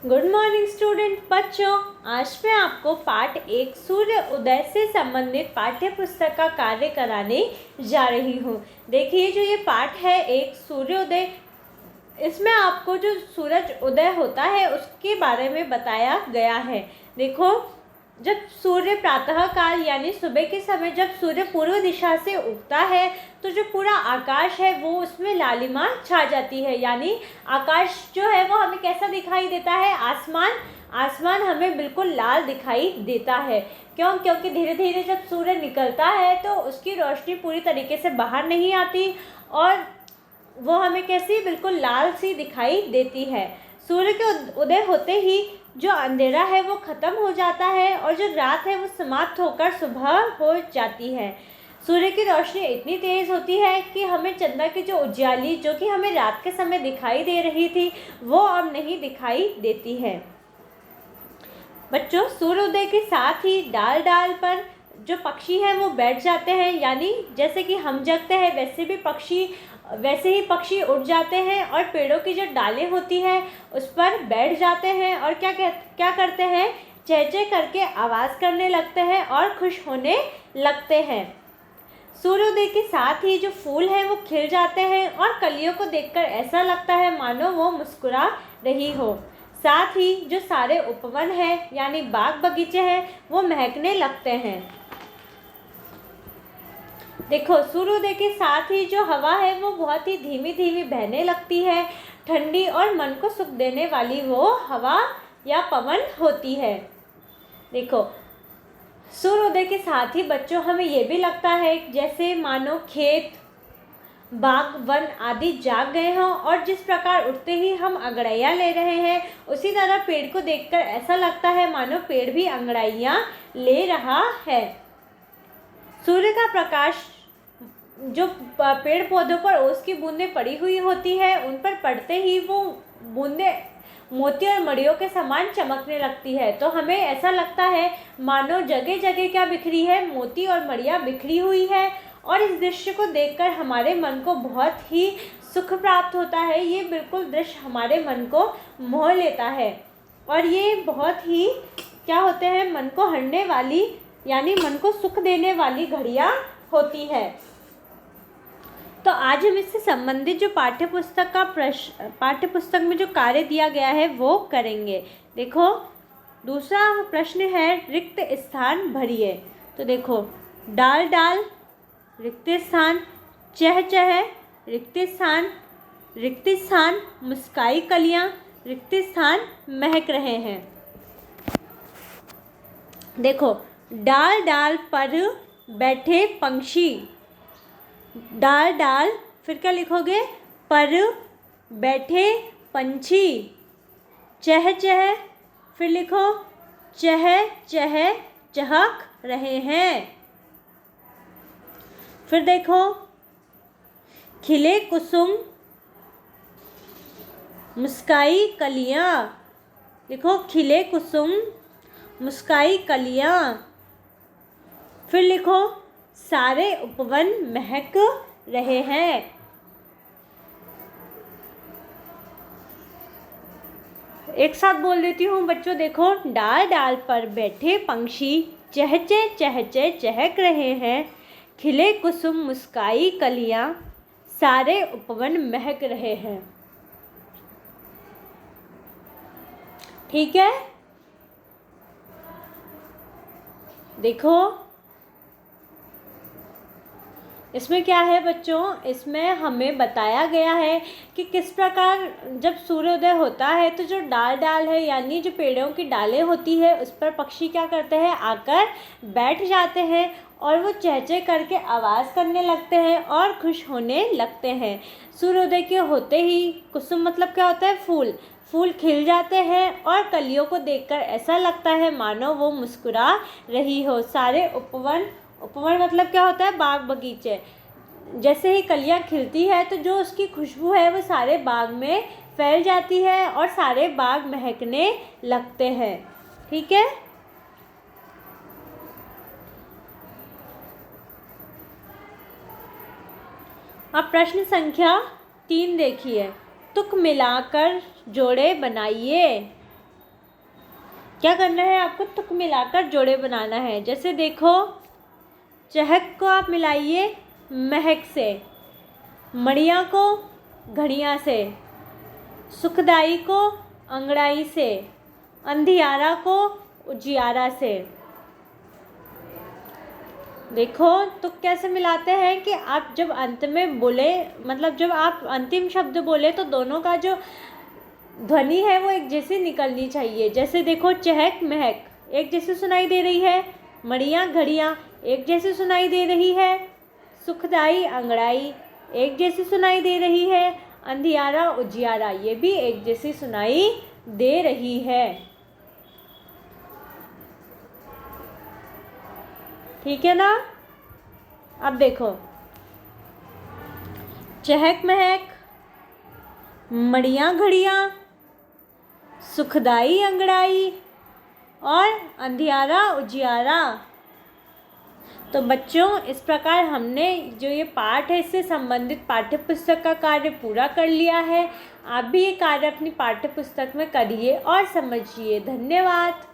Good morning student बच्चों, आज मैं आपको पाठ 1 सूर्य उदय से संबंधित पाठ्य पुस्तक का कार्य कराने जा रही हूँ। देखिए, जो ये पाठ है 1 सूर्योदय, इसमें आपको जो सूरज उदय होता है उसके बारे में बताया गया है। देखो, जब सूर्य प्रातः काल यानी सुबह के समय जब सूर्य पूर्व दिशा से उगता है तो जो पूरा आकाश है वो उसमें लालिमा छा जाती है। यानी आकाश जो है वो हमें कैसा दिखाई देता है? आसमान हमें बिल्कुल लाल दिखाई देता है। क्योंकि धीरे धीरे जब सूर्य निकलता है तो उसकी रोशनी पूरी तरीके से बाहर नहीं आती और वो हमें कैसी बिल्कुल लाल सी दिखाई देती है। सूर्य के उदय होते ही जो अंधेरा है वो ख़त्म हो जाता है और जो रात है वो समाप्त होकर सुबह हो जाती है। सूर्य की रोशनी इतनी तेज़ होती है कि हमें चंद्रमा की जो उजियाली जो कि हमें रात के समय दिखाई दे रही थी वो अब नहीं दिखाई देती है। बच्चों, सूर्योदय के साथ ही डाल डाल पर जो पक्षी हैं वो बैठ जाते हैं। यानी जैसे कि हम जगते हैं वैसे ही पक्षी उड़ जाते हैं और पेड़ों की जो डालें होती हैं उस पर बैठ जाते हैं और क्या करते हैं? चहचह करके आवाज़ करने लगते हैं और खुश होने लगते हैं। सूर्योदय के साथ ही जो फूल हैं वो खिल जाते हैं और कलियों को देखकर ऐसा लगता है मानो वो मुस्कुरा रही हो। साथ ही जो सारे उपवन हैं यानी बाग बगीचे हैं वो महकने लगते हैं। देखो, सूर्योदय के साथ ही जो हवा है वो बहुत ही धीमी धीमी बहने लगती है। ठंडी और मन को सुख देने वाली वो हवा या पवन होती है। देखो, सूर्योदय के साथ ही बच्चों हमें ये भी लगता है जैसे मानो खेत, बाग, वन आदि जाग गए हों और जिस प्रकार उठते ही हम अंगड़ाइयाँ ले रहे हैं उसी तरह पेड़ को देखकर ऐसा लगता है मानो पेड़ भी अंगड़ाइयाँ ले रहा है। सूर्य का प्रकाश जो पेड़ पौधों पर ओस की बूंदें पड़ी हुई होती है उन पर पड़ते ही वो बूंदें मोती और मड़ियों के समान चमकने लगती है। तो हमें ऐसा लगता है मानो जगह जगह क्या बिखरी है? मोती और मड़ियाँ बिखरी हुई है। और इस दृश्य को देखकर हमारे मन को बहुत ही सुख प्राप्त होता है। ये बिल्कुल दृश्य हमारे मन को मोह लेता है और ये बहुत ही क्या होते हैं? मन को हरने वाली यानी मन को सुख देने वाली घड़ियाँ होती है। तो आज हम इससे संबंधित जो पाठ्यपुस्तक में जो कार्य दिया गया है वो करेंगे। देखो, दूसरा प्रश्न है रिक्त स्थान भरिए। तो देखो, डाल डाल रिक्त स्थान, चह चह रिक्त स्थान, मुस्काई कलियां रिक्त स्थान महक रहे हैं। देखो, डाल डाल पर बैठे पंछी, डाल डाल फिर क्या लिखोगे? पर बैठे पंछी, चह चह फिर लिखो चह चह चहक रहे हैं। फिर देखो, खिले कुसुम मुस्काई कलियां, लिखो खिले कुसुम मुस्काई कलियां। फिर लिखो सारे उपवन महक रहे हैं। एक साथ बोल देती हूँ बच्चों। देखो, डाल डाल पर बैठे पंछी चहचे चहचे चहक रहे हैं, खिले कुसुम मुस्काई कलियां, सारे उपवन महक रहे हैं। ठीक है? देखो, इसमें क्या है बच्चों? इसमें हमें बताया गया है कि किस प्रकार जब सूर्योदय होता है तो जो डाल है यानी जो पेड़ों की डालें होती है उस पर पक्षी क्या करते हैं? आकर बैठ जाते हैं और वो चहचह करके आवाज़ करने लगते हैं और खुश होने लगते हैं। सूर्योदय के होते ही कुसुम मतलब क्या होता है? फूल खिल जाते हैं और कलियों को देखकर ऐसा लगता है मानो वो मुस्कुरा रही हो। सारे उपवन मतलब क्या होता है? बाग बगीचे। जैसे ही कलियां खिलती है तो जो उसकी खुशबू है वो सारे बाग में फैल जाती है और सारे बाग महकने लगते हैं। ठीक है? अब प्रश्न संख्या 3 देखिए। तुक मिलाकर जोड़े बनाइए। क्या करना है आपको, तुक मिलाकर जोड़े बनाना है। जैसे देखो, चहक को आप मिलाइए महक से, मड़िया को घड़ियाँ से, सुखदाई को अंगड़ाई से, अंधियारा को उजियारा से। देखो तो कैसे मिलाते हैं कि आप जब अंत में बोले, मतलब जब आप अंतिम शब्द बोले तो दोनों का जो ध्वनि है वो एक जैसी निकलनी चाहिए। जैसे देखो, चहक महक एक जैसी सुनाई दे रही है, मड़ियाँ घड़ियाँ एक जैसी सुनाई दे रही है, सुखदाई अंगड़ाई एक जैसी सुनाई दे रही है, अंधियारा उजियारा ये भी एक जैसी सुनाई दे रही है। ठीक है ना। अब देखो, चहक महक, मड़ियाँ घड़ियाँ, सुखदाई अंगड़ाई और अंधियारा उजियारा। तो बच्चों, इस प्रकार हमने जो ये पाठ है इससे संबंधित पाठ्य पुस्तक का कार्य पूरा कर लिया है। आप भी ये कार्य अपनी पाठ्य पुस्तक में करिए और समझिए। धन्यवाद।